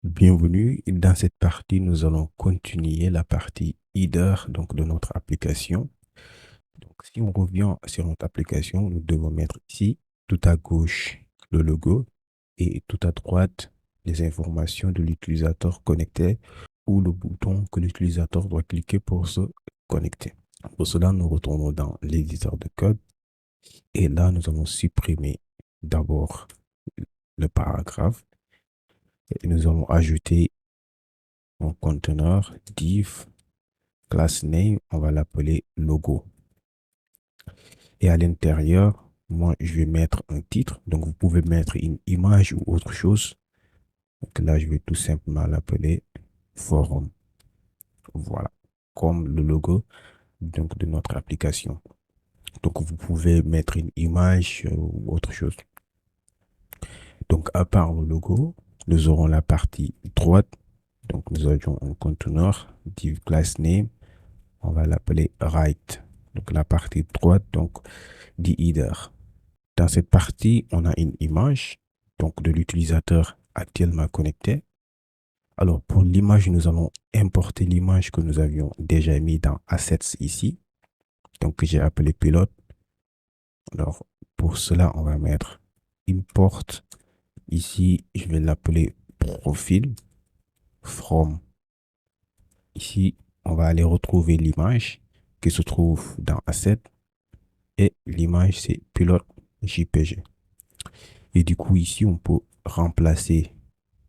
Bienvenue. Dans cette partie, nous allons continuer la partie header donc de notre application. Donc, si on revient sur notre application, nous devons mettre ici tout à gauche le logo et tout à droite les informations de l'utilisateur connecté ou le bouton que l'utilisateur doit cliquer pour se connecter. Pour cela, nous retournons dans l'éditeur de code et là, nous allons supprimer d'abord le paragraphe et nous allons ajouter un conteneur div class name, on va l'appeler logo. Et à l'intérieur, moi, je vais mettre un titre. Donc, vous pouvez mettre une image ou autre chose. Donc là, je vais tout simplement l'appeler forum. Voilà, comme le logo donc, de notre application. Donc, vous pouvez mettre une image ou autre chose. Donc, à part le logo, nous aurons la partie droite. Donc, nous avions un conteneur div class name. On va l'appeler right. Donc, la partie droite, donc, du header. Dans cette partie, on a une image donc de l'utilisateur actuellement connecté. Alors, pour l'image, nous allons importer l'image que nous avions déjà mis dans Assets ici. Donc, que j'ai appelé pilote. Alors, pour cela, on va mettre import. Ici, je vais l'appeler profil from. Ici, on va aller retrouver l'image qui se trouve dans Assets. Et l'image, c'est pilote JPG. Et du coup, ici, on peut remplacer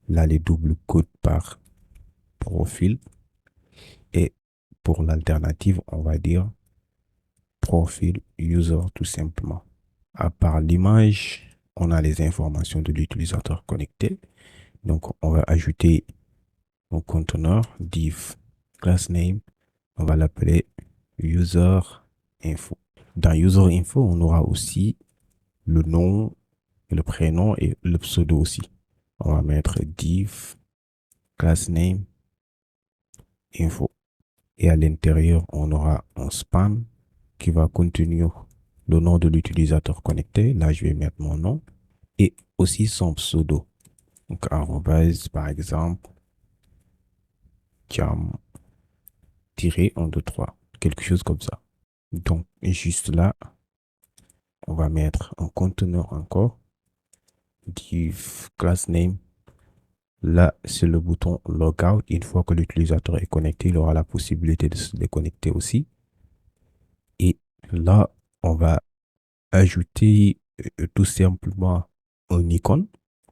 là les doubles codes par profil. Et pour l'alternative, on va dire profil user tout simplement. À part l'image, on a les informations de l'utilisateur connecté. Donc, on va ajouter un conteneur div class name. On va l'appeler user info. Dans user info, on aura aussi le nom, le prénom et le pseudo aussi. On va mettre div class name info. Et à l'intérieur, on aura un span qui va contenir le nom de l'utilisateur connecté. Là, je vais mettre mon nom et aussi son pseudo. Donc, arrobase, par exemple, jam, tiré 1, 2, 3, quelque chose comme ça. Donc, juste là, on va mettre un conteneur encore, div class name. Là, c'est le bouton logout. Une fois que l'utilisateur est connecté, il aura la possibilité de se déconnecter aussi. Et là, on va ajouter tout simplement un icône.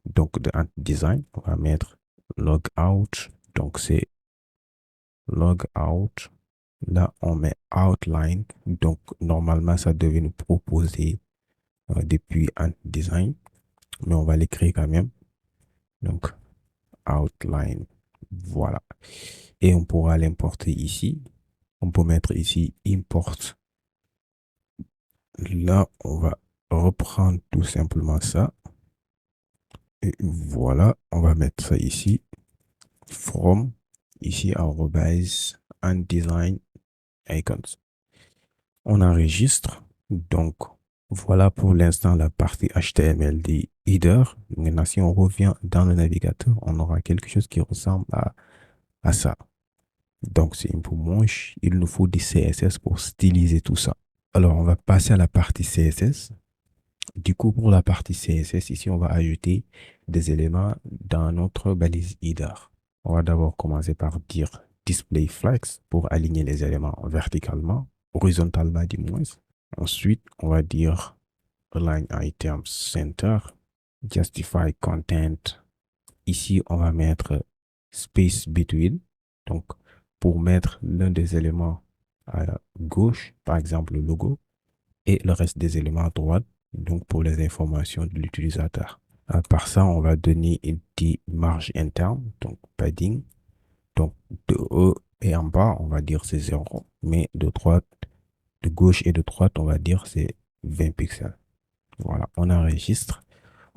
Donc, de design, on va mettre logout. Donc, c'est logout. Là, on met outline. Donc, normalement, ça devait nous proposer depuis un design, mais on va l'écrire quand même. Donc, outline. Voilà. Et on pourra l'importer ici. On peut mettre ici import. Là, on va reprendre tout simplement ça. Et voilà, on va mettre ça ici. From, ici, arrobase, design icons. On enregistre. Donc, voilà pour l'instant la partie HTML des headers. Maintenant, si on revient dans le navigateur, on aura quelque chose qui ressemble à ça. Donc, c'est un peu moche. Il nous faut du CSS pour styliser tout ça. Alors, on va passer à la partie CSS. Du coup, pour la partie CSS, ici, on va ajouter des éléments dans notre balise header. On va d'abord commencer par dire display flex pour aligner les éléments verticalement, horizontalement du moins. Ensuite, on va dire align items center, justify content. Ici, on va mettre space between. Donc, pour mettre l'un des éléments à gauche, par exemple le logo, et le reste des éléments à droite, donc pour les informations de l'utilisateur. À part ça, on va donner une petite marge interne, donc padding. Donc de haut et en bas, on va dire c'est 0, mais de droite, de gauche et de droite, on va dire c'est 20 pixels. Voilà, on enregistre,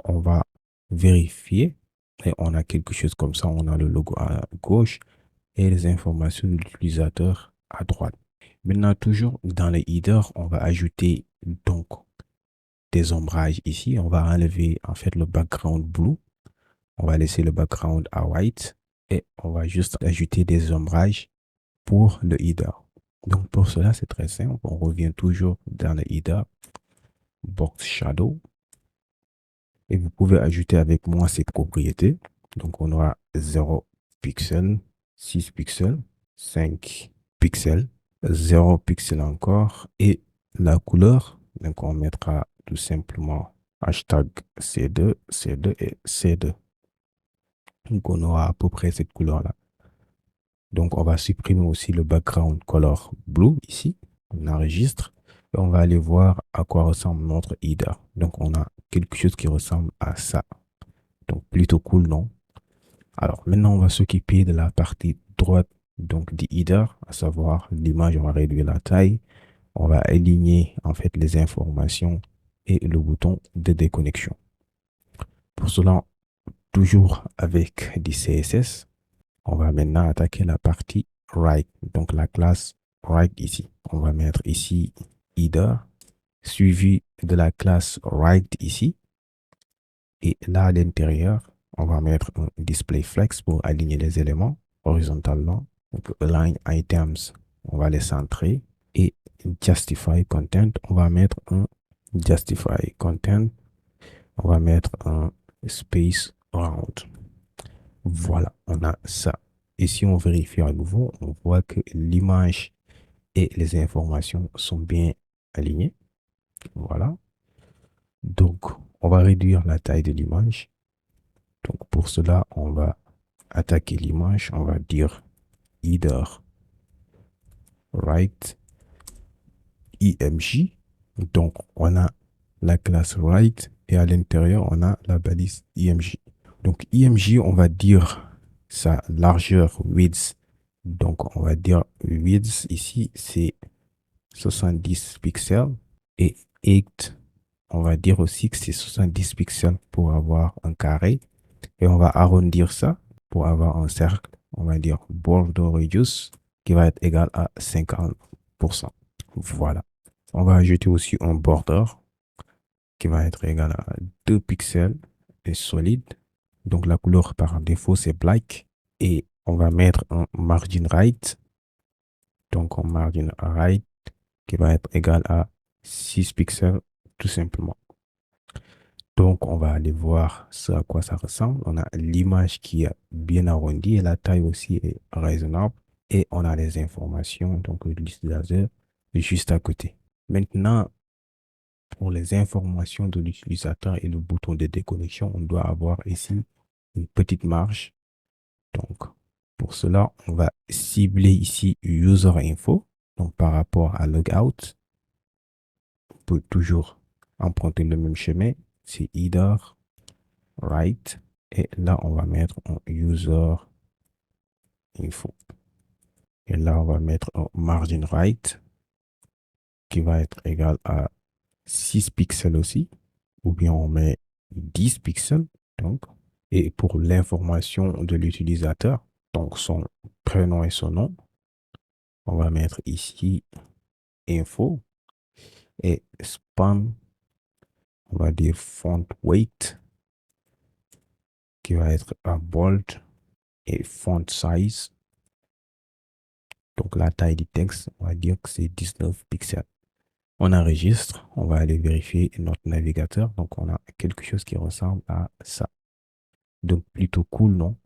on va vérifier et on a quelque chose comme ça, on a le logo à gauche et les informations de l'utilisateur à droite. Maintenant, toujours dans les headers, on va ajouter donc des ombrages ici. On va enlever en fait le background blue. On va laisser le background à white et on va juste ajouter des ombrages pour le header. Donc pour cela, c'est très simple. On revient toujours dans le header, box shadow, et vous pouvez ajouter avec moi cette propriété. Donc on aura 0 pixels, 6 pixels, 5 pixels, 0 pixels encore, et la couleur, donc on mettra tout simplement hashtag C2, C2 et C2. Donc on aura à peu près cette couleur-là. Donc on va supprimer aussi le background color blue ici. On enregistre et on va aller voir à quoi ressemble notre header. Donc on a quelque chose qui ressemble à ça. Donc plutôt cool, non? Alors maintenant on va s'occuper de la partie droite donc du header, à savoir l'image. On va réduire la taille. On va aligner en fait les informations et le bouton de déconnexion. Pour cela, toujours avec du CSS, on va maintenant attaquer la partie right, donc la classe right ici. On va mettre ici header, suivi de la classe right ici. Et là, à l'intérieur, on va mettre un display flex pour aligner les éléments horizontalement. Donc, align items, on va les centrer. Et justify content, on va mettre un justify content. On va mettre un space round. Voilà, on a ça. Et si on vérifie à nouveau, on voit que l'image et les informations sont bien alignées. Voilà. Donc, on va réduire la taille de l'image. Donc, pour cela, on va attaquer l'image. On va dire header right img. Donc, on a la classe right et à l'intérieur, on a la balise img. Donc, img, on va dire sa largeur width. Donc, on va dire width ici, c'est 70 pixels. Et height, on va dire aussi que c'est 70 pixels pour avoir un carré. Et on va arrondir ça pour avoir un cercle. On va dire border radius qui va être égal à 50%. Voilà. On va ajouter aussi un border qui va être égal à 2 pixels et solide. Donc la couleur par défaut, c'est black. Et on va mettre un margin right. Donc un margin right qui va être égal à 6 pixels tout simplement. Donc on va aller voir ce à quoi ça ressemble. On a l'image qui est bien arrondie et la taille aussi est raisonnable. Et on a les informations, donc l'utilisateur juste à côté. Maintenant, pour les informations de l'utilisateur et le bouton de déconnexion, on doit avoir ici une petite marge. Donc, pour cela, on va cibler ici User Info. Donc, par rapport à Logout, on peut toujours emprunter le même chemin. C'est Header, Right. Et là, on va mettre un User Info. Et là, on va mettre un Margin Right qui va être égal à 6 pixels aussi. Ou bien on met 10 pixels. Donc, et pour l'information de l'utilisateur, donc son prénom et son nom, on va mettre ici info et span, on va dire font weight qui va être à bold et font size. Donc la taille du texte, on va dire que c'est 19 pixels. On enregistre, on va aller vérifier notre navigateur. Donc on a quelque chose qui ressemble à ça. Donc plutôt cool, non?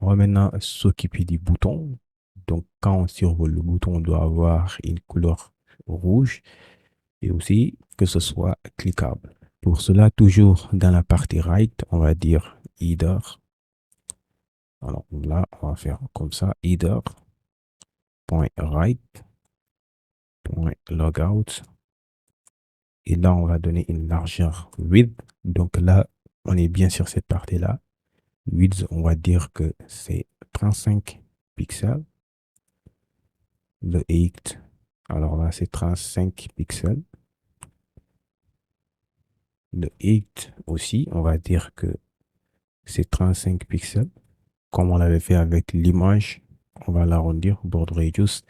On va maintenant s'occuper du bouton. Donc, quand on survole le bouton, on doit avoir une couleur rouge et aussi que ce soit cliquable. Pour cela, toujours dans la partie right, on va dire header. Alors là, on va faire comme ça, header.right.logout. Et là, on va donner une largeur width. Donc là, on est bien sur cette partie-là. Width, on va dire que c'est 35 pixels. Le height, alors là, c'est 35 pixels. Le height aussi, on va dire que c'est 35 pixels. Comme on l'avait fait avec l'image, on va l'arrondir, border radius,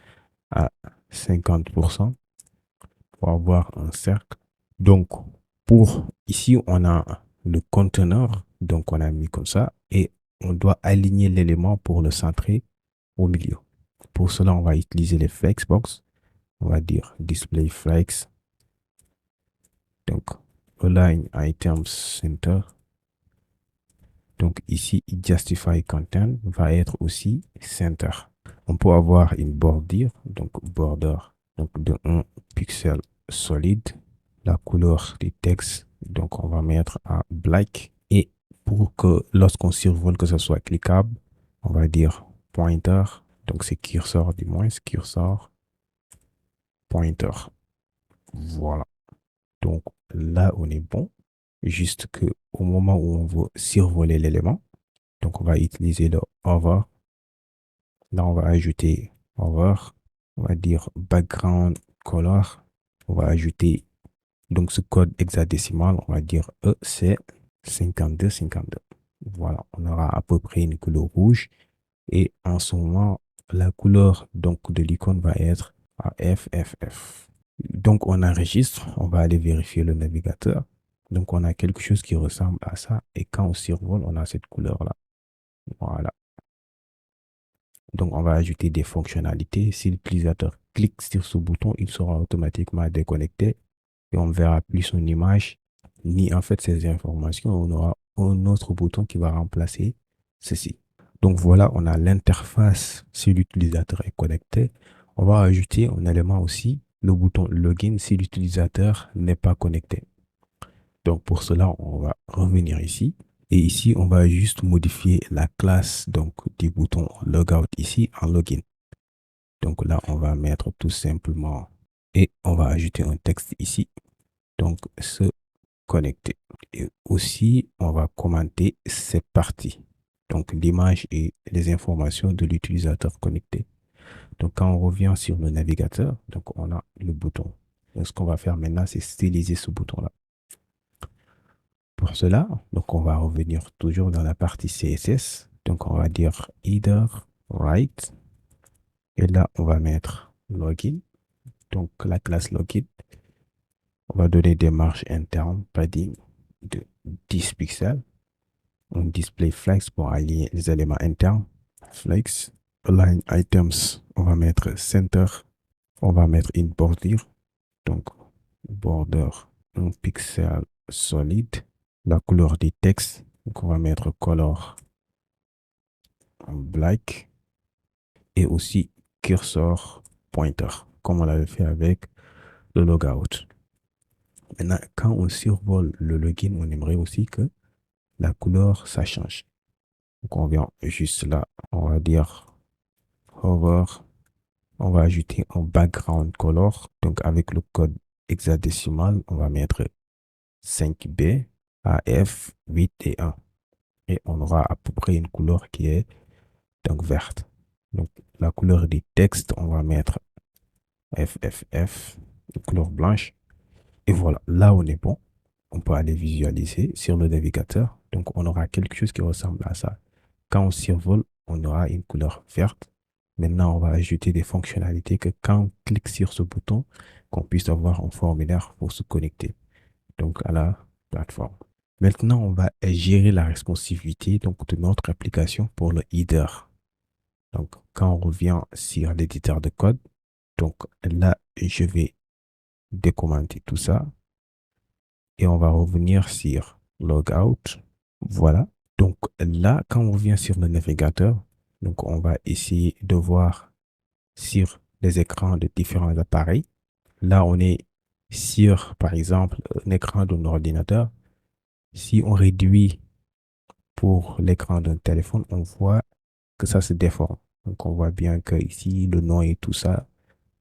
à 50% pour avoir un cercle. Donc, pour ici, on a le conteneur. Donc, on a mis comme ça. Et on doit aligner l'élément pour le centrer au milieu. Pour cela, on va utiliser les flexbox. On va dire display flex. Donc, align items center. Donc ici, justify content va être aussi center. On peut avoir une bordure, donc border, donc de 1 pixel solide. La couleur du texte, donc on va mettre à black. Et pour que lorsqu'on survole, que ce soit cliquable, on va dire pointer. Donc c'est curseur du moins, curseur, pointer. Voilà. Donc là, on est bon. Juste que au moment où on veut survoler l'élément, donc on va utiliser le hover. Là, on va ajouter hover. On va dire background color. On va ajouter donc ce code hexadécimal. On va dire EC 5252. Voilà, on aura à peu près une couleur rouge. Et en ce moment, la couleur donc de l'icône va être à FFF. Donc, on enregistre. On va aller vérifier le navigateur. Donc, on a quelque chose qui ressemble à ça. Et quand on survole, on a cette couleur-là. Voilà. Donc, on va ajouter des fonctionnalités. Si l'utilisateur clique sur ce bouton, il sera automatiquement déconnecté et on ne verra plus son image ni en fait ces informations. On aura un autre bouton qui va remplacer ceci. Donc, voilà, on a l'interface si l'utilisateur est connecté. On va ajouter un élément aussi, le bouton login si l'utilisateur n'est pas connecté. Donc, pour cela, on va revenir ici. Et ici, on va juste modifier la classe donc, du bouton logout ici en login. Donc là, on va mettre tout simplement et on va ajouter un texte ici. Donc, se connecter. Et aussi, on va commenter cette partie. Donc, l'image et les informations de l'utilisateur connecté. Donc, quand on revient sur le navigateur, donc on a le bouton. Donc, ce qu'on va faire maintenant, c'est styliser ce bouton-là. Pour cela, donc on va revenir toujours dans la partie CSS. Donc on va dire either, right. Et là, on va mettre login. Donc la classe login. On va donner des marges internes, padding de 10 pixels. Un display flex pour aligner les éléments internes. Flex. Align items. On va mettre center. On va mettre une bordure. Donc border 1 pixel solide. La couleur du texte. Donc on va mettre color black et aussi cursor pointer comme on l'avait fait avec le logout. Maintenant, quand on survole le login, on aimerait aussi que la couleur ça change. Donc on vient juste là, on va dire hover, on va ajouter un background color. Donc avec le code hexadécimal, on va mettre 5B, AF, 8 et 1. Et on aura à peu près une couleur qui est donc verte. Donc la couleur du texte, on va mettre FFF, couleur blanche. Et voilà, là on est bon. On peut aller visualiser sur le navigateur. Donc on aura quelque chose qui ressemble à ça. Quand on survole, on aura une couleur verte. Maintenant, on va ajouter des fonctionnalités que quand on clique sur ce bouton, qu'on puisse avoir un formulaire pour se connecter. Donc à la plateforme. Maintenant, on va gérer la responsivité donc, de notre application pour le header. Donc, quand on revient sur l'éditeur de code, donc là, je vais décommenter tout ça et on va revenir sur logout. Voilà. Donc là, quand on revient sur le navigateur, donc on va essayer de voir sur les écrans de différents appareils. Là, on est sur, par exemple, un écran d'un ordinateur. Si on réduit pour l'écran d'un téléphone, on voit que ça se déforme. Donc on voit bien que ici, le nom et tout ça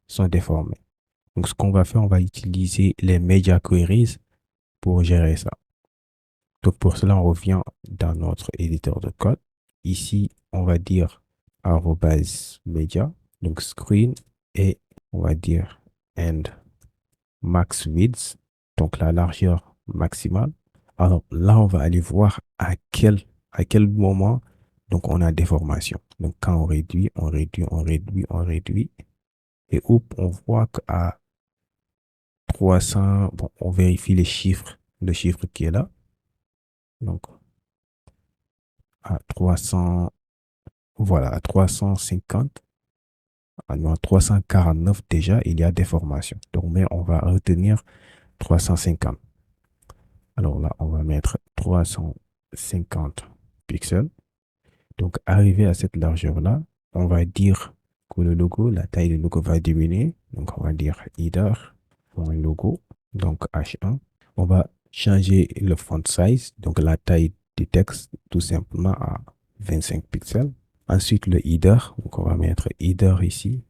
sont déformés. Donc ce qu'on va faire, on va utiliser les media queries pour gérer ça. Donc pour cela, on revient dans notre éditeur de code. Ici, on va dire arrobase media, donc screen et on va dire and max width, donc la largeur maximale. Alors là, on va aller voir à quel moment donc on a déformation. Donc quand on réduit, on réduit, on réduit, on réduit. Et on voit qu'à 300, bon, on vérifie les chiffres, le chiffre qui est là. Donc à 300, voilà, à 350, ah non, à 349 déjà, il y a des formations. Donc, mais on va retenir 350. Alors là, on va mettre 350 pixels. Donc, arrivé à cette largeur-là, on va dire que le logo, la taille du logo va diminuer. Donc, on va dire header pour un logo, donc H1. On va changer le font size, donc la taille du texte, tout simplement à 25 pixels. Ensuite, le header, donc on va mettre header ici,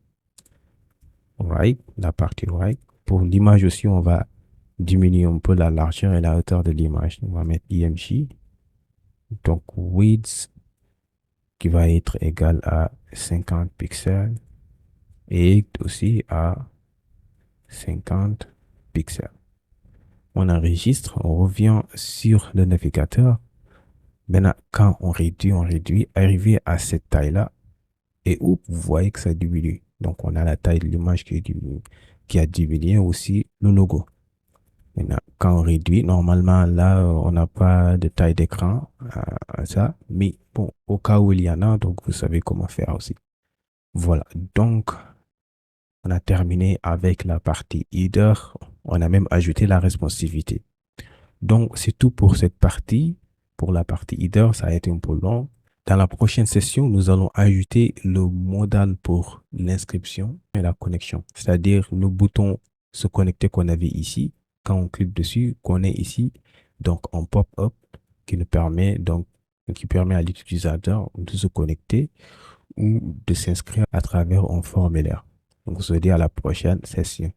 right, la partie right. Pour l'image aussi, on va diminuer un peu la largeur et la hauteur de l'image. On va mettre IMG, donc width qui va être égal à 50 pixels et aussi à 50 pixels. On enregistre, on revient sur le navigateur. Maintenant, quand on réduit, arrivé à cette taille-là, et où vous voyez que ça diminue. Donc, on a la taille de l'image qui diminue, qui a diminué aussi le logo. Maintenant, quand on réduit, normalement, là, on n'a pas de taille d'écran à ça. Mais bon, au cas où il y en a, donc vous savez comment faire aussi. Voilà. Donc, on a terminé avec la partie header. On a même ajouté la responsivité. Donc, c'est tout pour cette partie. Pour la partie header, ça a été un peu long. Dans la prochaine session, nous allons ajouter le modal pour l'inscription et la connexion, c'est-à-dire le bouton se connecter qu'on avait ici. Quand on clique dessus, qu'on est ici, donc en pop-up qui nous permet donc qui permet à l'utilisateur de se connecter ou de s'inscrire à travers un formulaire. Donc, on se dit à la prochaine session.